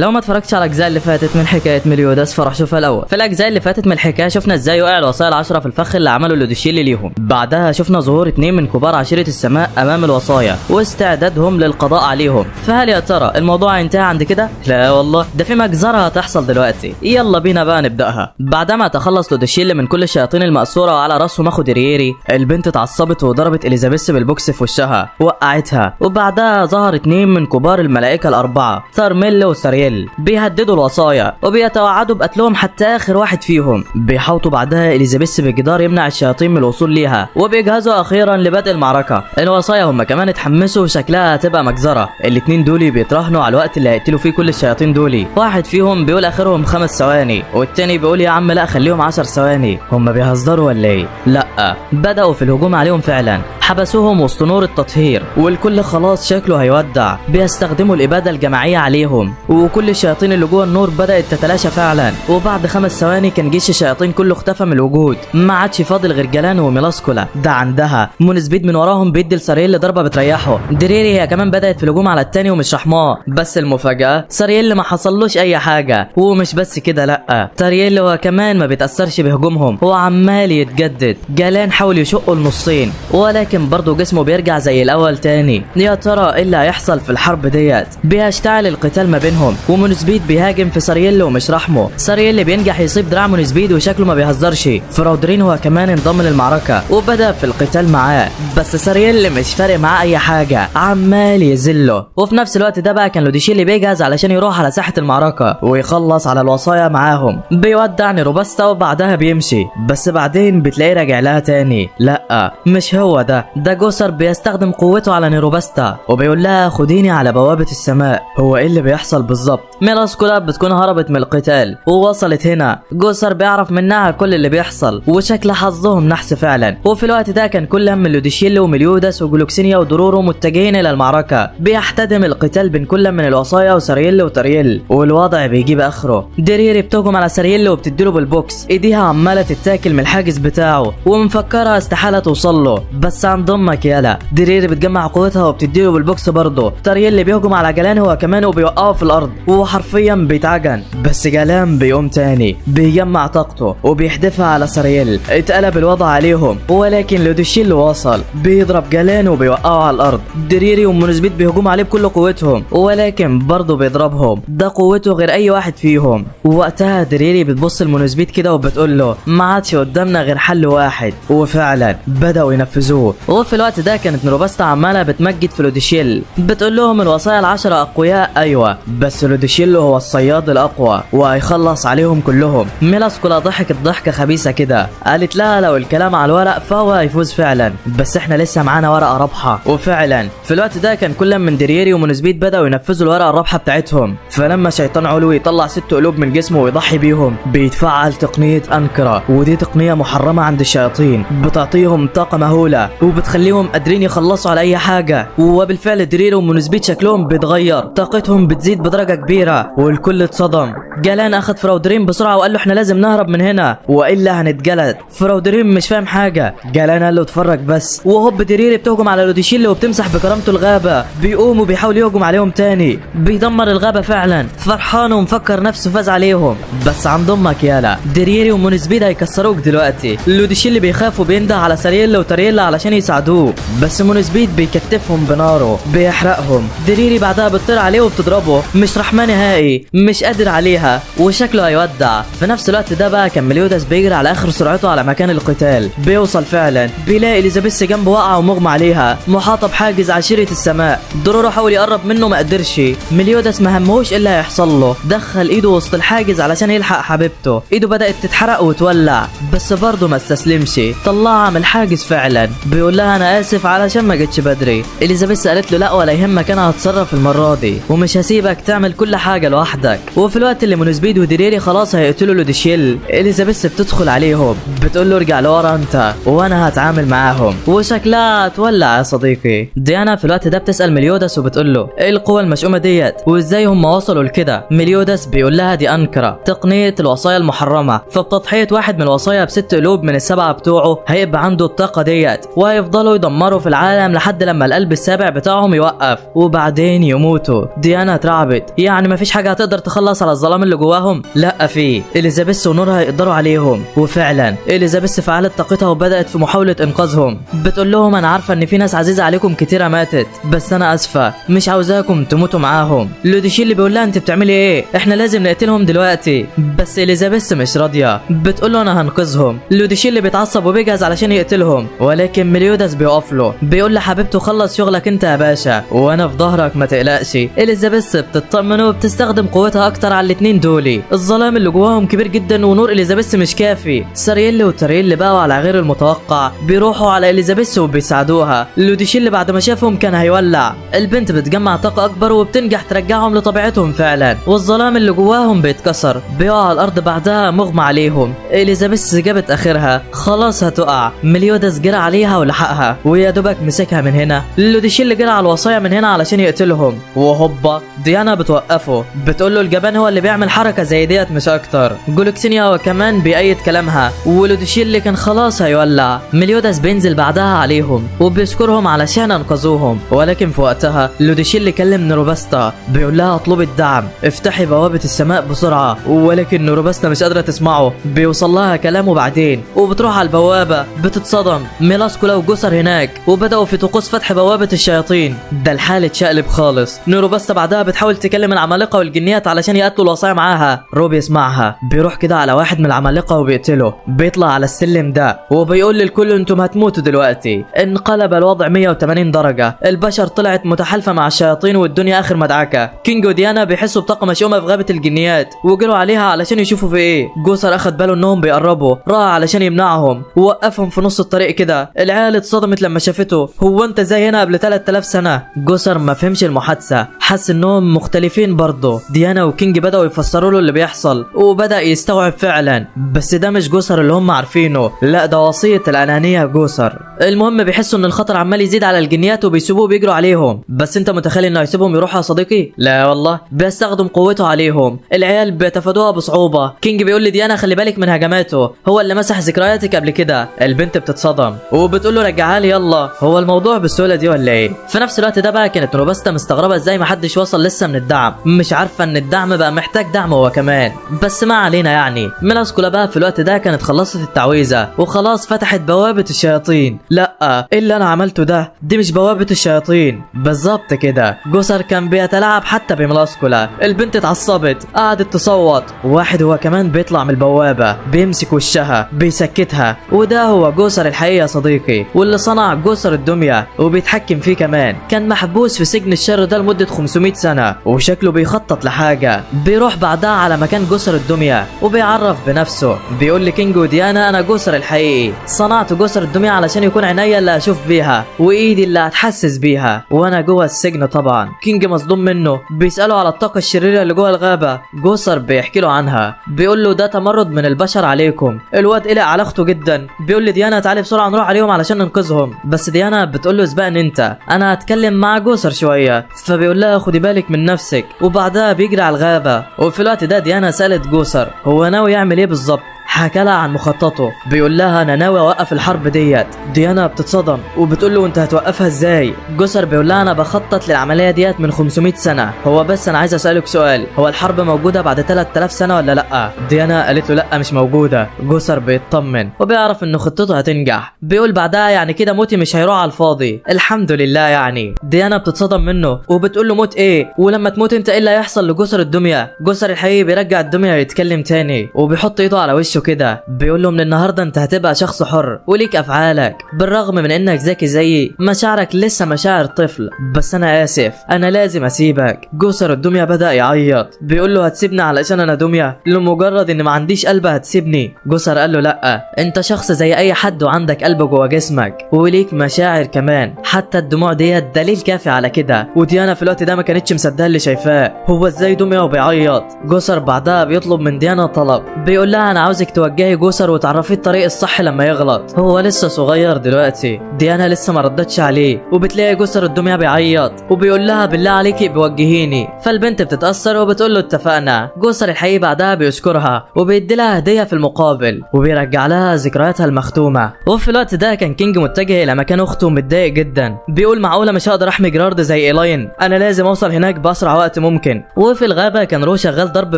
لو ما اتفرجتش على الاجزاء اللي فاتت من حكايه ميليوداس فراح شوفها الاول. في الاجزاء اللي فاتت من الحكايه شفنا ازاي وقع الوصايا العشره في الفخ اللي عمله لوديشيلي ليهم. بعدها شفنا ظهور 2 من كبار عشيره السماء امام الوصايا واستعدادهم للقضاء عليهم. فهل يا ترى الموضوع انتهى عند كده؟ لا والله، ده في مجزره هتحصل دلوقتي. يلا بينا بقى نبداها. بعدما تخلص لوديشيلي من كل الشياطين المأسوره وعلى راسهم اخو ديرييري، البنت اتعصبت وضربت اليزابيث بالبوكس في وشها وقعتها. وبعدها ظهر 2 من كبار الملائكه الاربعه، ثارميل وسارييل، بيهددوا الوصايا وبيتوعدوا بقتلهم حتى اخر واحد فيهم. بيحاوطوا بعدها اليزابيث بجدار يمنع الشياطين من الوصول ليها، وبيجهزوا اخيرا لبدء المعركه. الوصايا هم كمان اتحمسوا وشكلها هتبقى مجزره. الاتنين دول بيتراهنوا على الوقت اللي هيقتلوا فيه كل الشياطين دول. واحد فيهم بيقول اخرهم 5 ثواني، والتاني بيقول يا عم لا خليهم 10 ثواني. هم بيهزروا ولا ايه؟ لا، بدأوا في الهجوم عليهم فعلا. حبسوهم وسط نور التطهير والكل خلاص شكله هيودع. بيستخدموا الاباده الجماعيه عليهم، وكل الشياطين اللي جوه النور بدأت تتلاشى فعلا. وبعد 5 ثواني كان جيش الشياطين كله اختفى من الوجود. ما عادش فاضل غير جلان وميلاسكولا. ده عندها مونسبيد من وراهم بيدي لسارييل ضربه بتريحه. ديريري هي كمان بدأت في الهجوم على التاني ومش رحماه. بس المفاجأة سارييل ما حصلوش اي حاجه. ومش بس كده، لا، تارييل هو كمان ما بيتأثرش بهجومهم، هو عمال يتجدد. جلان حاول يشقه لنصين ولكن برضه جسمه بيرجع زي الاول تاني. يا ترى ايه اللي هيحصل في الحرب ديت؟ بيشتعل القتال ما بينهم، ومونسبيد بيهاجم في سارييل ومش رحمه. سارييل بينجح يصيب دراع مونسبيد وشكله ما بيهزرش. فراودرين هو كمان انضم للمعركه وبدا في القتال معاه، بس سارييل مش فارق معاه اي حاجه، عمال يذله. وفي نفس الوقت ده بقى كان لوديشيلي بيجهز علشان يروح على ساحه المعركه ويخلص على الوصايا معاهم. بيودع نيروباستا وبعدها بيمشي، بس بعدين بتلاقيه راجع لها تاني. لا، مش هو ده جوسر بيستخدم قوته على نيروباستا وبيقول لها خديني على بوابه السماء. هو ايه اللي بيحصل بالظبط؟ ميلاسكولا بتكون هربت من القتال ووصلت هنا. جوسر بيعرف منها كل اللي بيحصل وشكل حظهم نحس فعلا. وفي الوقت ده كان كل من لوديشيلي وميليوداس وجلوكسينيا ودورورو متجهين الى المعركه. بيحتدم القتال بين كل من الوصايا وسارييل وتارييل، والوضع بيجيب اخره. ديريري بتهجم على سارييل وبتديله بالبوكس. ايديها عماله تتاكل من الحاجز بتاعه ومفكرها استحاله توصل له، بس عند امك يالا. ديريري بتجمع قوتها وبتديله بالبوكس برضه. تارييل بيهجم على جلان هو كمان وبيوقعه في الارض وحرفيا بيتعجن، بس جلان بيقوم تاني بيجمع طاقته وبيحدفها على سارييل. اتقلب الوضع عليهم ولكن لوديشيل وصل بيضرب جلان وبيوقعه على الارض. ديريري ومونسبيد بيهجموا عليه بكل قوتهم ولكن برضه بيضربهم، ده قوته غير اي واحد فيهم. ووقتها ديريري بتبص لمونسبيد كده وبتقول له ما عادش قدامنا غير حل واحد، وفعلا بدأوا ينفذوه. وفي الوقت ده كانت نيروباستا عماله بتمجد في لوديشيل، بتقول لهم الوصايا العشرة اقوياء ايوه، بس لوديشيل هو الصياد الاقوى وهيخلص عليهم كلهم. ميلاسكولا ضحكت ضحكه خبيثه كده، قالت لها لو الكلام على الورق فهو هيفوز فعلا، بس احنا لسه معانا ورقه رابحه. وفعلا في الوقت ده كان كل من ديرييري ومونسبيد بداوا ينفذوا الورقه الرابحه بتاعتهم. فلما شيطان علوي يطلع 6 قلوب من جسمه ويضحي بيهم بيتفعل تقنيه انكرا، ودي تقنيه محرمه عند الشياطين بتعطيهم طاقه مهوله وبتخليهم قادرين يخلصوا على اي حاجه. وبالفعل ديرييري ومونسبيد شكلهم بيتغير، طاقتهم بتزيد بدرجه كبيره والكل اتصدم. جلان اخذ فراودرين بسرعه وقال له احنا لازم نهرب من هنا والا هنتجلد. فراودرين مش فاهم حاجه. جلان قال له اتفرج بس. وهوب ديرييري بتهجم على لوديشيلي وبتمسح بكرامته الغابه. بيقوم وبيحاول يهجم عليهم تاني، بيدمر الغابه فعلا. فرحان ومفكر نفسه فاز عليهم، بس عند امك يالا ديرييري ومونسبيد هيكسروك دلوقتي. لوديشيلي بيخاف وبينده على سارييل وتارييل علشان يساعدوه، بس مونسبيد بيكتفهم بناره بيحرقهم. ديرييري بعدها بتطير عليه وبتضربه، مش رحمن نهائي، مش قادر عليها وشكله هيودع. في نفس الوقت ده بقى كان ميليوداس بيجري على اخر سرعته على مكان القتال. بيوصل فعلا، بيلاقي اليزابيث جنبه واقعه ومغمى عليها محاطه بحاجز عشيره السماء. دورورو حاول يقرب منه ما قدرش. ميليوداس ما همهوش الا هيحصل له، دخل ايده وسط الحاجز علشان يلحق حبيبته. ايده بدات تتحرق وتولع بس برضه ما استسلمش، طلعها من الحاجز فعلا. بيقول لها انا اسف علشان ما جيتش بدري. اليزابيث قالت له لا ولا يهمك، انا هتصرف المره دي ومش هسيبك تعمل كل حاجه لوحدك. وفي الوقت اللي مونسبيد وديريري خلاص هيقتلوا لوديشيل، اليزابيث بتدخل عليهم بتقول له ارجع لورا انت وانا هتعامل معاهم، وشكلها تولع يا صديقي. ديانا في الوقت ده بتسال ميليوداس وبتقول له ايه القوه المشؤومه ديت وازاي هم وصلوا لكده. ميليوداس بيقول لها دي انكرا، تقنيه الوصايا المحرمه، فبتضحيه واحد من الوصايا ب6 قلوب من ال7 بتوعه هيبقى عنده الطاقه ديت، وهيفضلوا يدمروا في العالم لحد لما القلب السابع بتاعهم يوقف وبعدين يموتوا. ديانا اترعبت، يعني مفيش حاجه هتقدر تخلص على الظلام اللي جواهم؟ لا، في اليزابيث ونورها يقدروا عليهم. وفعلا اليزابيث فعلت طاقتها وبدات في محاوله انقاذهم. بتقول لهم انا عارفه ان في ناس عزيزه عليكم كتيره ماتت، بس انا اسفه مش عاوزاكم تموتوا معاهم. لوديشيل اللي بيقول لها انت بتعملي ايه؟ احنا لازم نقتلهم دلوقتي. بس اليزابيث مش راضيه، بتقول له انا هنقذهم. لوديشيل اللي بيتعصب وبيجهز علشان يقتلهم، ولكن ميليوداس بيقف له بيقول لحبيبته خلص شغلك انت يا باشا وانا في ظهرك ما تقلقش. اليزابيث بتطمن وبتستخدم قوتها اكتر على الاتنين دولي. الظلام اللي جواهم كبير جدا ونور اليزابيث مش كافي. سارييل وتارييل بقوا على غير المتوقع بيروحوا على اليزابيث وبيساعدوها. لوديشيل بعد ما شافهم كان هيولع. البنت بتجمع طاقه اكبر وبتنجح ترجعهم لطبيعتهم فعلا، والظلام اللي جواهم بيتكسر بيقع على الارض بعدها مغمى عليهم. اليزابيث جابت اخرها خلاص هتقع. ميليوداس جرى عليها ولحقها ويا دوبك مسكها من هنا. لوديشيل جرى على الوصايا من هنا علشان يقتلهم، وهوبا ديانا بتوقفه بتقول له الجبان هو اللي بيعمل حركه زي ديت مش اكتر. جولوكسينيا وكمان بيأيد كلامها، ولوديشيل اللي كان خلاص هيولع. ميليوداس بينزل بعدها عليهم وبيشكرهم علشان انقذوهم، ولكن في وقتها لوديشيل اللي كلم نوروباستا بيقول لها اطلبي الدعم، افتحي بوابه السماء بسرعه. ولكن نوروباستا مش قادره تسمعه، بيوصل لها كلامه بعدين وبتروح على البوابه. بتتصدم ميلاسكولا وجوسر هناك وبداوا في طقوس فتح بوابه الشياطين. ده الحال اتشقلب خالص. نوروباستا بعدها بتحاول تكلم العمالقه والجنيات علشان يقتلوا الوصايا معاها. روب يسمعها بيروح كده على واحد من العمالقه وبيقتله. بيطلع على السلم ده وبيقول للكل انتم هتموتوا دلوقتي. انقلب الوضع 180 درجه. البشر طلعت متحالفه مع الشياطين والدنيا اخر مدعكه. كينج وديانا بيحسوا بطاقه مشؤومه في غابه الجنيات وجروا عليها علشان يشوفوا في ايه. جوسر اخد باله انهم بيقربوا، راح علشان يمنعهم ووقفهم في نص الطريق كده. العيال اتصدمت لما شافته. هو انت زي هنا قبل 3000 سنه؟ جوسر ما فهمش المحادثه، حس انهم مختلفين برضه. ديانا وكينج بداوا يفسروا له اللي بيحصل وبدا يستوعب فعلا، بس ده مش جوسر اللي هم عارفينه، لا ده وصيه الانانيه جوسر. المهم بيحسوا ان الخطر عمال يزيد على الجنيات وبيسيبوه بيجروا عليهم. بس انت متخيل انه هيسيبهم يروحوا يا صديقي؟ لا والله، بيستخدم قوته عليهم. العيال بيتفادوها بصعوبه. كينج بيقول لديانا خلي بالك من هجماته، هو اللي مسح ذكرياتك قبل كده. البنت بتتصدم وبتقول له رجعها لي يلا. هو الموضوع بالسهوله دي ولا ايه؟ في نفس الوقت ده بقى كانت نوروباستا مستغربه ازاي ما حدش وصل لسه من الدعم، مش عارفه ان الدعم بقى محتاج دعم هو كمان. بس ما علينا يعني. ميلاسكولا بقى في الوقت ده كانت خلصت التعويذه وخلاص فتحت بوابه الشياطين. لا، ايه اللي انا عملته ده؟ دي مش بوابه الشياطين. بالظبط كده. جوسر كان بيتلاعب حتى بميلاسكولا. البنت اتعصبت قعدت تصوت. واحد هو كمان بيطلع من البوابه بيمسك وشها بيسكتها، وده هو جوسر الحقيقي يا صديقي، واللي صنع جوسر الدميه وبيتحكم فيه كمان. كان محبوس في سجن الشر ده لمده 500 سنه وشكله بيخطط لحاجه. بيروح بعدها على مكان جوسر الدميه وبيعرف بنفسه. بيقول لكينج وديانا انا جوسر الحقيقي، صنعت جوسر الدميه علشان يكون عينيا اللي اشوف بيها وايدي اللي هتحسس بيها وانا جوه السجن. طبعا كينج مصدوم منه، بيساله على الطاقه الشريره اللي جوه الغابه. جوسر بيحكي له عنها، بيقول له ده تمرد من البشر عليكم. الواد قلق على اخته جدا، بيقول لديانا تعالي بسرعه نروح عليهم علشان ننقذهم. بس ديانا بتقول له اسبقني انت، انا هتكلم مع جوسر شويه. فبيقول لها خدي بالك من نفسك، وبعدها بيجري على الغابه. وفي الوقت ده ديانا سالت جوسر هو ناوي يعمل ايه بالظبط. حكى لها عن مخططه، بيقول لها انا ناوي اوقف الحرب ديت. ديانا بتتصدم وبتقول له انت هتوقفها ازاي؟ جوسر بيقول لها انا بخطط للعمليه ديت من 500 سنه. هو بس انا عايز اسالك سؤال، هو الحرب موجوده بعد 3000 سنه ولا لا؟ ديانا قالت له لا مش موجوده. جوسر بيطمن وبيعرف ان خطته هتنجح. بيقول بعدها يعني كده موتي مش هيروح على الفاضي، الحمد لله يعني. ديانا بتتصدم منه وبتقول له موت ايه؟ ولما تموت انت ايه اللي هيحصل لجوسر الدميه؟ جوسر الحقيقي بيرجع الدميه يتكلم تاني وبيحط ايده على وشه كده. بيقول له من النهارده انت هتبقى شخص حر وليك افعالك، بالرغم من انك ذكي زيي مشاعرك لسه مشاعر طفل. بس انا اسف انا لازم اسيبك. جوسر الدميه بدا يعيط، بيقول له هتسيبني علشان انا دميه؟ لمجرد ان ما عنديش قلب هتسيبني؟ جوسر قال له لا، انت شخص زي اي حد وعندك قلب جوه جسمك وليك مشاعر كمان، حتى الدموع ديت دليل كافي على كده. وديانا في الوقت ده ما كانتش مصدقه اللي شايفاه، هو ازاي دميه وبيعيط؟ جوسر بعدها بيطلب من ديانا طلب، بيقول لها انا عاوزك توجهي جوسر وتعرفيه الطريق الصح لما يغلط، هو لسه صغير دلوقتي. ديانا لسه ما ردتش عليه، وبتلاقي جوسر الدمية بيعيط وبيقول لها بالله عليكي بوجهيني. فالبنت بتتأثر وبتقول له اتفقنا. جوسر الحقيقي بعدها بيشكرها وبيدي لها هدية في المقابل، وبيرجع لها ذكرياتها المختومة. وفي الوقت ده كان كينج متجه الى مكان اخته متضايق جدا، بيقول معقولة مش هقدر احمي جيرارد زي إيلاين، انا لازم اوصل هناك باسرع وقت ممكن. وفي الغابة كان رو شغال ضرب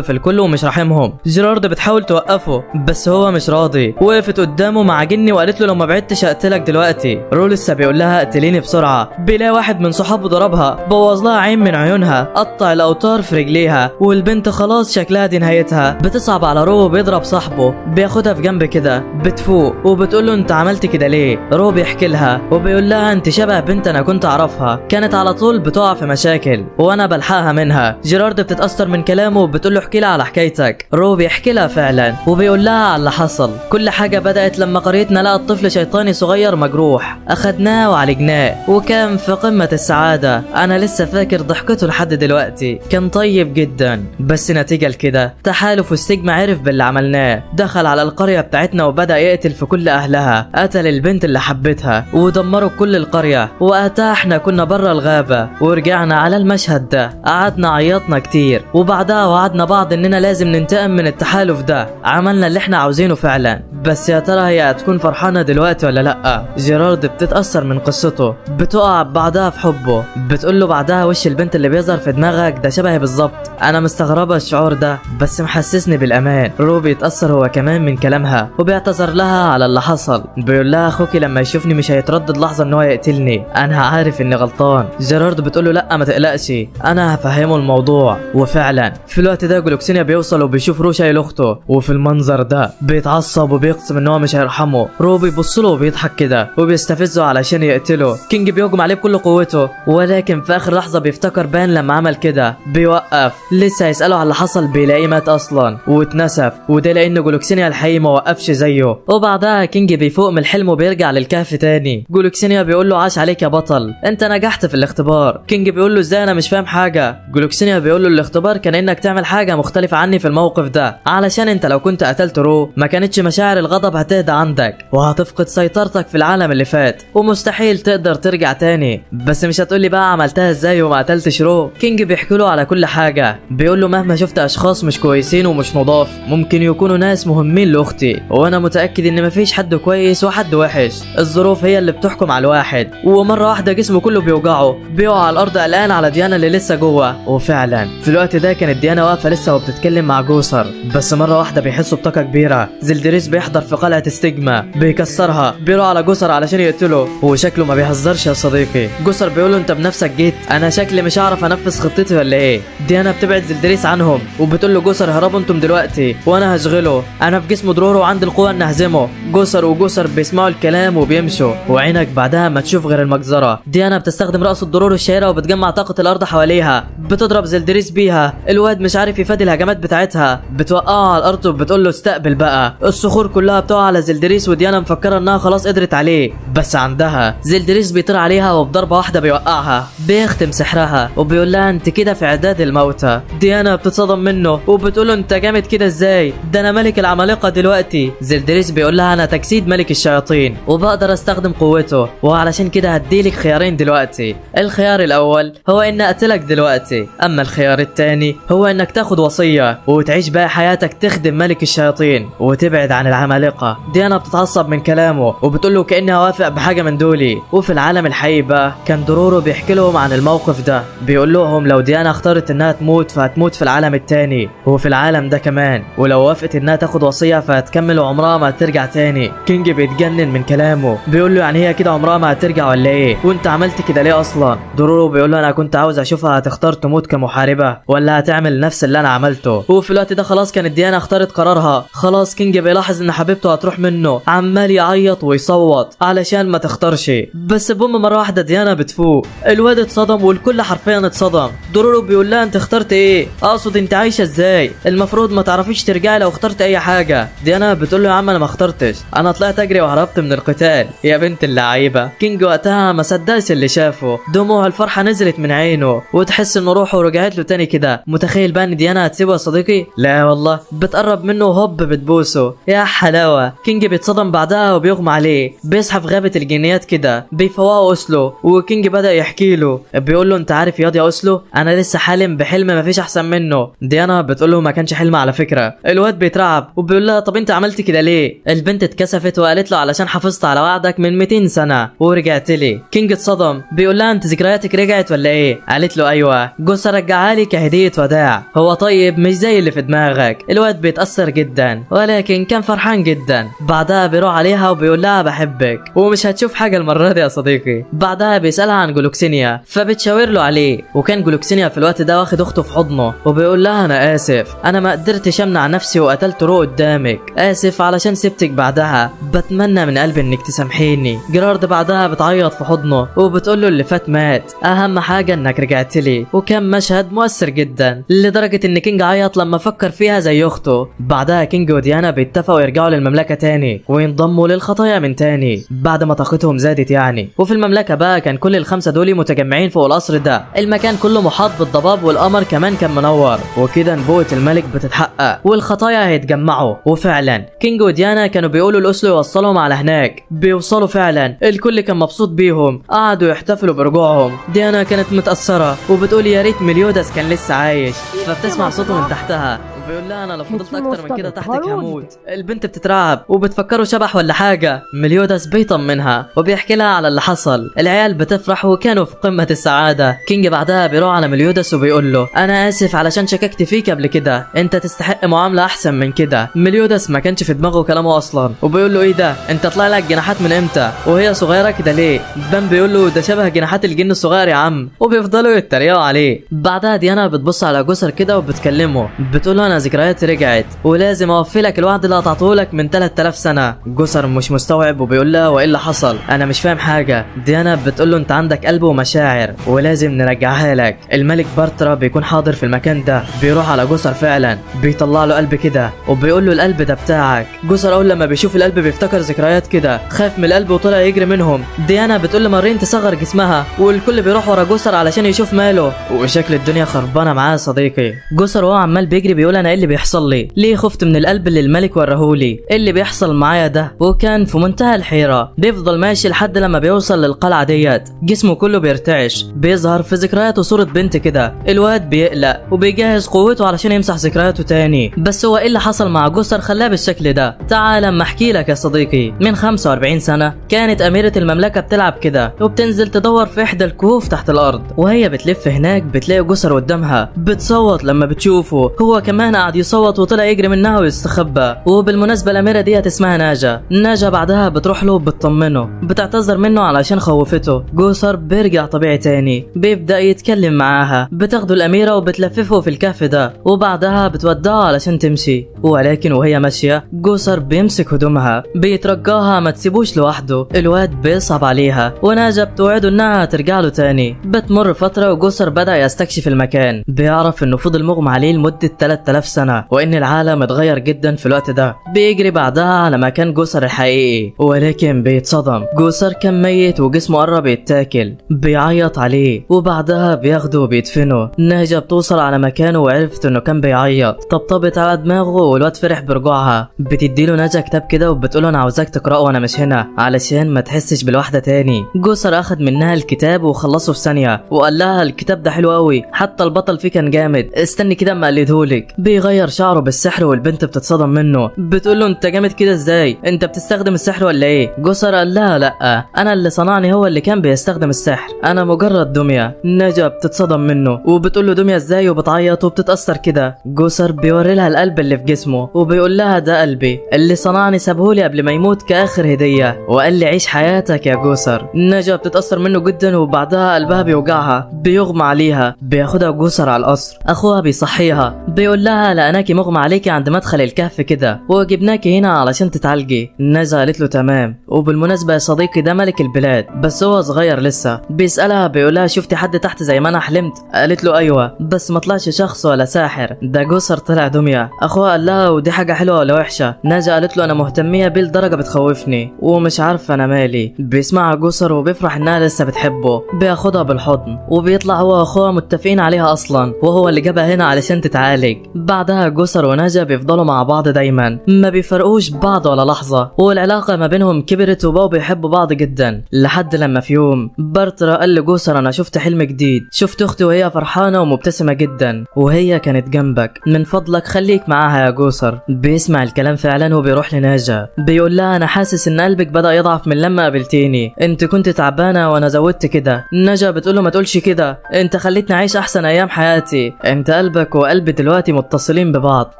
في الكل ومش راحمهم. جيرارد بتحاول توقفه بس هو مش راضي، وقفت قدامه مع جني وقالت له لو ما بعدتش هقتلك دلوقتي. رو لسه بيقول لها اقتليني بسرعة، بيلاقي واحد من صحابه ضربها، بوظ لها عين من عيونها، قطع الاوتار في رجليها، والبنت خلاص شكلها دي نهايتها. بتصعب على رو وبيضرب صاحبه، بياخدها في جنب كده، بتفوق وبتقول له انت عملت كده ليه؟ رو بيحكي لها وبيقول لها انت شبه بنت انا كنت اعرفها، كانت على طول بتقع في مشاكل وانا بلحقها منها. جيرارد بتتأثر من كلامه وبتقول له احكي لها على حكايتك. رو بيحكي لها فعلا وبيقول لها على اللي حصل. كل حاجة بدأت لما قريتنا لقت طفل شيطاني صغير مجروح، اخدناه وعالجناه وكان في قمة السعادة. انا لسه فاكر ضحكته لحد دلوقتي، كان طيب جدا. بس نتيجة لكده تحالف السجن عرف باللي عملناه، دخل على القرية بتاعتنا وبدأ يقتل في كل اهلها، قتل البنت اللي حبتها ودمروا كل القرية. وقتها احنا كنا برا الغابة ورجعنا على المشهد ده، قعدنا عيطنا كتير وبعدها وعدنا بعض اننا لازم ننتقم من التحالف ده. عملنا اللي احنا عاوزينه فعلا، بس يا ترى هي هتكون فرحانة دلوقتي ولا لأ؟ جيرارد بتتأثر من قصته، بتقع بعدها في حبه، بتقول له بعدها وش البنت اللي بيظهر في دماغك ده شبهي بالظبط، انا مستغربة الشعور ده بس محسسني بالامان. رو بيتأثر هو كمان من كلامها وبيعتذر لها على اللي حصل، بيقول لها اخوكي لما يشوفني مش هيتردد لحظة ان هو يقتلني، انا عارف اني غلطان. جيرارد بتقول له لا ما تقلقش انا هفهمه الموضوع. وفعلا في الوقت ده جلوكسينيا بيوصل وبيشوف رو شايل اخته، وفي المنظر ده بيتعصب وبيقسم ان هو مش هيرحمه. رو بيبص له وبيضحك كده وبيستفزه علشان يقتله. كينج بيهجم عليه بكل قوته، ولكن في اخر لحظة بيفتكر بان لما عمل كده، بيوقف لسه هيسأله على اللي حصل بيلاقيه مات اصلا واتنسف، وده لان جلوكسينيا الحقيقي ما وقفش زيه. وبعدها كينج بيفوق من الحلم وبيرجع للكهف تاني. جلوكسينيا بيقول له عاش عليك يا بطل، انت نجحت في الاختبار. كينج بيقول له ازاي انا مش فاهم حاجة. جلوكسينيا بيقول له الاختبار كان انك تعمل حاجة مختلفة عني في الموقف ده، علشان انت لو كنت قتلت رو ما كانتش مشاعر الغضب هتهدى عندك وهتفقد سيطرتك في العالم اللي فات، ومستحيل تقدر ترجع تاني. بس مش هتقولي بقى عملتها ازاي وما قتلتش رو. كينج بيحكي له على كل حاجة، بيقول له مهما شفت اشخاص مش كويسين ومش نضاف ممكن يكونوا ناس مهمين لاختي، وانا متأكد ان مفيش حد كويس وحد وحش، الظروف هي اللي بتحكم على الواحد. ومرة واحدة جسمه كله بيوجعه، بيقع على الارض قلقان على ديانا اللي لسه جوه. وفعلا في الوقت ده كانت ديانا واقفة لسه وبتتكلم مع جوسر، بس مرة واحدة بيحسوا بطاقة كبيرة. زلدريس بيحضر في قلعة استجما بيكسرها، بيروح على جوسر علشان يقتله، وشكله ما بيهزرش يا صديقي. جوسر بيقول له انت بنفسك جيت، انا شكلي مش هعرف انفذ خطتي ولا ايه. ديانا بتبعد زلدريس عنهم وبتقول له جوسر هربوا انتم دلوقتي وانا هشغله، انا في جسم درورو وعندي القوة ان اهزمه. جوسر بيسمعوا الكلام وبيمشوا، وعينك بعدها ما تشوف غير المجزرة. ديانا بتستخدم رأس الدرورو الشهيرة وبتجمع طاقة الارض حواليها، بتضرب زلدريس بيها. الواد مش عارف يفادي الهجمات بتاعتها، بتوقعه على الارض وبتقول له استقبل بقى. الصخور كلها بتقع على زلدريس وديانا مفكرة انها خلاص قدرت عليه، بس عندها زلدريس بيطير عليها وبضربة واحدة بيوقعها، بيختم سحرها وبيقول لها انت كده في اعداد الموتى. ديانا بتتصدم منه وبتقول له انت جامد كده ازاي، ده انا ملك العمالقة دلوقتي. زلدريس بيقول لها انا تجسيد ملك الشياطين وبقدر استخدم قوته، وعلشان كده هديلك خيارين دلوقتي. الخيار الاول هو ان اقتلك دلوقتي، اما الخيار الثاني هو انك تاخد وصية وتعيش باقي حياتك تخدم ملك الشياطين وتبعد عن العمالقة. ديانا بتتعصب من كلامه وبتقول له كأني هوافق بحاجة من دولي. وفي العالم الحقيقي بقى كان درورو بيحكي لهم عن الموقف ده، بيقول لهم لو ديانا اختارت انها تموت فهتموت في العالم التاني وفي العالم ده كمان، ولو وافقت انها تاخد وصية فهتكمل وعمرها ما هترجع تاني. كينج بيتجنن من كلامه، بيقول له يعني هي كده عمرها ما هترجع ولا ايه، وانت عملت كده ليه اصلا؟ درورو بيقول له انا كنت عاوز اشوفها هتختار تموت كمحاربة ولا هتعمل نفس اللي انا عملته. وفي الوقت ده خلاص كانت ديانا اختارت قرارها، خلاص كينج بيلاحظ ان حبيبته هتروح منه، عمال يعيط ويصوت علشان ما تختارش. بس بوم مرة واحدة ديانا بتفوق، الواد اتصدم والكل حرفيا اتصدم. درورو بيقول لها انت اخترت ايه؟ اقصد انت عايشة ازاي؟ المفروض ما تعرفيش ترجعي لو اخترت اي حاجة. ديانا بتقول له يا عم انا ما اخترتش، انا طلعت اجري وهربت من القتال يا بنت اللعيبة. كينج وقتها ما صدقش اللي شافه، دموع الفرحة نزلت من عينه وتحس ان روحه رجعت له تاني كده. متخيل بقى ان ديانا هتسيبه يا صديقي؟ لا والله، بتقرب منه وهوب بتبوسه. يا حلاوة. كينج بيتصدم بعدها وبيغمى عليه، بيصحى في غابة الجنيات كده، بيفوقه أوسلو، وكينج بدأ يحكي له، بيقول له انت عارف ياض يا أوسلو انا لسه حالم بحلم مفيش احسن منه. ديانا بتقول له ما كانش حلم على فكرة. الواد بيترعب وبيقول لها طب انت عملت كده ليه؟ البنت اتكسفت وقالت له علشان حافظت على وعدك من 200 سنة ورجعت لي. كينج اتصدم، بيقول لها انت ذكرياتك رجعت ولا ايه؟ قالت له ايوه، جوزها رجعها لي كهدية وداع، هو طيب مش زي اللي في دماغك. الواد بيتأثر جدا ولكن كان فرحان جدا. بعدها بيروح عليها وبيقول لها بحبك ومش هتشوف حاجة المرة دي يا صديقي. بعدها بيسألها عن جلوكسينيا فبتشاور له عليه، وكان جلوكسينيا في الوقت ده واخد اخته في حضنه وبيقول لها انا اسف، انا ما قدرتش امنع نفسي وقتلت رو قدامك، اسف علشان سبتك بعدها، بتمنى من قلبي انك تسامحيني. جيرارد بعدها بتعيط في حضنه وبتقول له اللي فات مات، اهم حاجة انك رجعت لي. وكان مشهد مؤثر جدا لدرجة ان كينج عيط لما فكر فيها زي اخته. بعدها كينج وديانا بيتفقوا يرجعوا للمملكة تاني وينضموا للخطايا من تاني بعد ما طاقتهم زادت يعني. وفي المملكة بقى كان كل الخمسة دول متجمعين فوق القصر ده، المكان كله محاط بالضباب والقمر كمان كان منور، وكده نبوة الملك بتتحقق والخطايا هيتجمعوا. وفعلا كينج وديانا كانوا بيقولوا لأوسلو يوصلهم على هناك، بيوصلوا فعلا، الكل كان مبسوط بيهم، قعدوا يحتفلوا برجوعهم. ديانا كانت متأثرة وبتقول يا ريت ميليوداس كان لسه عايش، فبتسمع صوته من تحتها وبيقول لها انا لو فضلت اكتر من كده تحتك هموت. البنت بتترعب وبتفكره شبح ولا حاجه. ميليوداس بيطمنها وبيحكي لها على اللي حصل، العيال بتفرح وكانوا في قمه السعاده. كينج بعدها بيروح على ميليوداس وبيقول له انا اسف علشان شككت فيك قبل كده، انت تستحق معامله احسن من كده. ميليوداس ما كانش في دماغه كلامه اصلا وبيقول له ايه ده، انت طلع لك جناحات من امتى وهي صغيره كده ليه؟ بان بيقول له ده شبه جناحات الجن الصغير يا عم، وبيفضلوا يتريقوا عليه. بعدها ديانا بتبص على جسر كده وبتكلمه، بتقول له انا ذكرياتي رجعت ولازم اوفي لك الوعد اللي قطعته لك من 3000 سنه. جسر مش مستوعب وبيقول لها وايه اللي حصل، انا مش فاهم حاجه. ديانا بتقول له انت عندك قلب ومشاعر ولازم نرجعها لك. الملك بارترا بيكون حاضر في المكان ده، بيروح على جسر فعلا، بيطلع له قلب كده وبيقول له القلب ده بتاعك. جسر اول لما بيشوف القلب بيفتكر ذكريات كده، خاف من القلب وطلع يجري منهم. ديانا بتقول لمارين تصغر جسمها والكل بيروح ورا جسر علشان يشوف ماله، وشكل الدنيا خربانه معاه يا صديقي. جسر وهو عمال بيجري بيقول انا ايه اللي بيحصل لي؟ ليه خفت من القلب اللي الملك ورهولي؟ ايه اللي بيحصل معايا ده؟ وكان في منتهى الحيره. بيفضل ماشي لحد لما بيوصل للقلعه ديت، جسمه كله بيرتعش، بيظهر في ذكرياته صوره بنت كده. الواد بيقلق وبيجهز قوته علشان يمسح ذكرياته تاني. بس هو ايه اللي حصل مع جسر خلاه بالشكل ده؟ تعال اما احكي لك يا صديقي. من 45 سنه كانت اميره المملكه بتلعب كده وبتنزل تدور في احدى الكهوف تحت الارض، وهي بتلف هناك بتلاقي جسر قدامها، بتصوت لما بتشوفه، هو كمان قعد يصوت وطلع يجري منها ويستخبى. وبالمناسبه الاميره ديت اسمها ناجا. ناجا بعدها بتروح له وبتطمنه، بتعتذر منه علشان خوفته. جسر بيرجع طبيعي تاني، بيبدا يتكلم معاها، بتاخده الاميره وبتلففه في الكهف ده وبعدها بتودعه علشان تمشي. ولكن وهي ماشيه جسر بيمسك هدومها، بيترجاها ما تسيبوش لوحده. الواد بيصعب عليها وناجا بتوعده انها ترجع له تاني. بتمر فتره وجسر بدا يستكشف المكان، بيعرف انه فضل مغمى عليه لمده 3000 سنه وان العالم اتغير جدا في الوقت ده. بيجري بعدها على مكان جسر الحقيقي ولكن بيتصدم، جسر كان ميت وجسمه قرب يتاكل. بيعيط عليه وبعدها بياخده وبيدفنه. ناجا بتوصل على مكانه وعرفت انه كان بيعيط، طبطبت على دماغه والواد فرح برجوعها. بتديله ناجا كتاب كده وبتقوله انا عاوزاك تقراه وانا مش هنا علشان ما تحسش بالوحده تاني. جسر اخد منها الكتاب وخلصه في ثانيه وقال لها الكتاب ده حلو قوي، حتى البطل فيه كان جامد، استني كده اما اقلدهولك. بيغير شعره بالسحر والبنت بتتصدم منه، بتقول له انت جامد كده ازاي؟ انت بتستخدم السحر ولا ايه؟ جسر قال لها لا، انا اللي صنعني هو اللي كان بيستخدم السحر، انا مجرد دميه. ناجا بتتصدم منه وبتقول له دميه ازاي وبتعيط وبتتاثر كده. جسر بيوري لها القلب اللي في جسمه وبيقول لها ده قلبي اللي صنعني، سابهولي قبل ما يموت كاخر هديه وقال لي عيش حياتك يا جسر. ناجا بتتاثر منه جدا وبعدها قلبها بيوجعها، بيغمى عليها. بياخدها جسر على القصر، اخوها بيصحيها، بيقول لها لقناكي مغمى عليكي عند مدخل الكهف كده وجبناكي هنا علشان تتعالجي. ناجا قالت له تمام. وبالمناسبه يا صديقي ده ملك البلاد بس هو صغير لسه. بيسالها بيقولها شفتي حد تحت زي ما انا حلمت؟ قالت له ايوه بس ما طلعش شخص ولا ساحر، ده جسر طلع دميه. اخوها قال لها ودي حاجه حلوه ولا وحشه؟ ناجا قالت له انا مهتميه بيه لدرجه بتخوفني ومش عارفه انا مالي. بيسمعها جسر وبيفرح انها لسه بتحبه، بياخدها بالحضن وبيطلع هو واخوها متفقين عليها اصلا وهو اللي جابها هنا علشان تتعالج. بعدها جوسر ونجا بيفضلوا مع بعض دايما، ما بيفرقوش بعض ولا لحظة، والعلاقة ما بينهم كبرت وبقوا بيحبوا بعض جدا. لحد لما في يوم بارترا قال لجوسر انا شفت حلم جديد، شفت اختي وهي فرحانة ومبتسمة جدا وهي كانت جنبك، من فضلك خليك معاها يا جوسر. بيسمع الكلام فعلا وبيروح لنجا بيقول لها انا حاسس ان قلبك بدأ يضعف من لما قابلتيني، انت كنت تعبانة وانا زودت كده. نجا بتقوله ما تقولش كده، انت خليتني اعيش احسن ايام حياتي، انت قلبك وقلبي دلوقتي متصلين ببعض،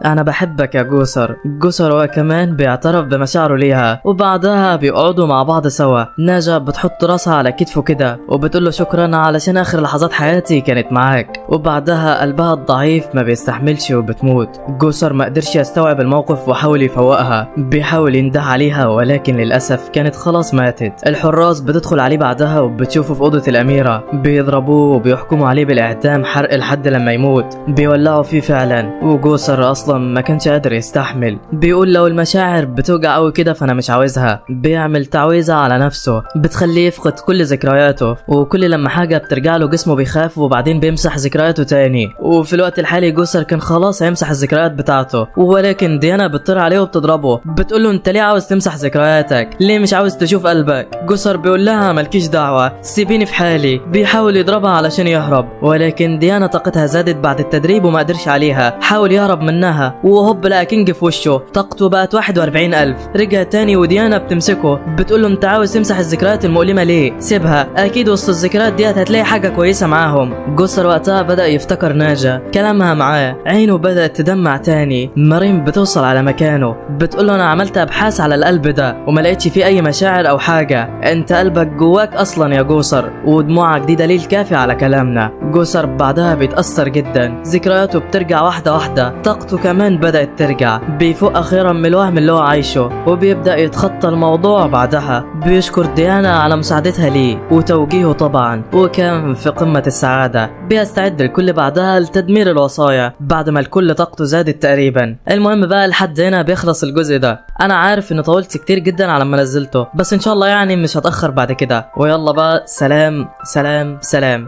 انا بحبك يا جوسر. جوسر هو كمان بيعترف بمشاعره ليها، وبعدها بيقعدوا مع بعض سوا. نجا بتحط راسها على كتفه كده وبتقوله شكرا علشان اخر لحظات حياتي كانت معاك، وبعدها قلبها الضعيف ما بيستحملش وبتموت. جوسر ما قدرش يستوعب الموقف وحاول يفوقها، بيحاول ينده عليها ولكن للاسف كانت خلاص ماتت. الحراس بتدخل عليه بعدها وبتشوفه في اوضه الاميره، بيضربوه وبيحكموا عليه بالاعدام حرق لحد لما يموت، بيولعوا فيه فعلا. وجوسر اصلا ما كانش قادر يستحمل، بيقول لو المشاعر بتوجع قوي كده فانا مش عاوزها. بيعمل تعويذه على نفسه بتخليه يفقد كل ذكرياته، وكل لما حاجه بترجع له جسمه بيخاف وبعدين بيمسح ذكرياته تاني. وفي الوقت الحالي جوسر كان خلاص هيمسح الذكريات بتاعته، ولكن ديانا بتطير عليه وبتضربه، بتقول له انت ليه عاوز تمسح ذكرياتك؟ ليه مش عاوز تشوف قلبك؟ جوسر بيقول لها مالكيش دعوه، سيبيني في حالي. بيحاول يضربها علشان يهرب، ولكن ديانا طاقتها زادت بعد التدريب وما قدرش عليها، حاول يهرب منها وهوب لقى كينج في وشه، طاقته بقت 41,000. رجع تاني وديانا بتمسكه بتقول له انت عاوز تمسح الذكريات المؤلمه ليه؟ سيبها، اكيد وسط الذكريات ديت هتلاقي حاجه كويسه معاهم. جوسر وقتها بدا يفتكر ناجا كلامها معاه، عينه بدات تدمع تاني. مريم بتوصل على مكانه بتقول له انا عملت ابحاث على القلب ده وما لقيتش فيه اي مشاعر او حاجه، انت قلبك جواك اصلا يا جوسر، ودموعك دي دليل كافي على كلامنا. جوسر بعدها بيتاثر جدا، ذكرياته بترجع واحده واحده، طاقته كمان بدات ترجع، بيفوق اخيرا من الوهم اللي هو عايشه وبيبدا يتخطى الموضوع. بعدها بيشكر ديانا على مساعدتها ليه وتوجيهه طبعا، وكان في قمه السعاده. بيستعد الكل بعدها لتدمير الوصايا بعد ما الكل طاقته زادت تقريبا. المهم بقى لحد هنا بيخلص الجزء ده. انا عارف اني طولت كتير جدا على ما نزلته، بس ان شاء الله يعني مش هتاخر بعد كده. ويلا بقى سلام سلام سلام.